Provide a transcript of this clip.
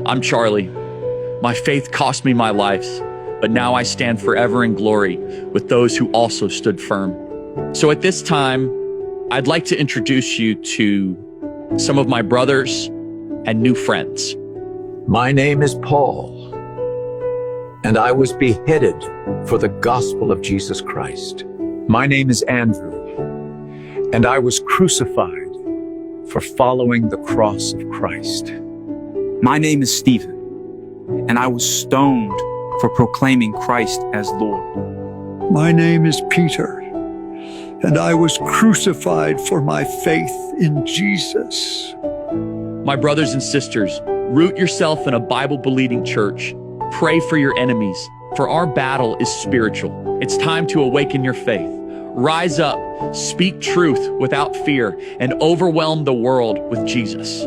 I'm Charlie. My faith cost me my life, but now I stand forever in glory with those who also stood firm. So at this time, I'd like to introduce you to some of my brothers and new friends. My name is Paul, and I was beheaded for the gospel of Jesus Christ. My name is Andrew, and I was crucified for following the cross of Christ. My name is Stephen, and I was stoned for proclaiming Christ as Lord. My name is Peter, and I was crucified for my faith in Jesus. My brothers and sisters, root yourself in a Bible-believing church. Pray for your enemies, for our battle is spiritual. It's time to awaken your faith. Rise up, speak truth without fear, and overwhelm the world with Jesus.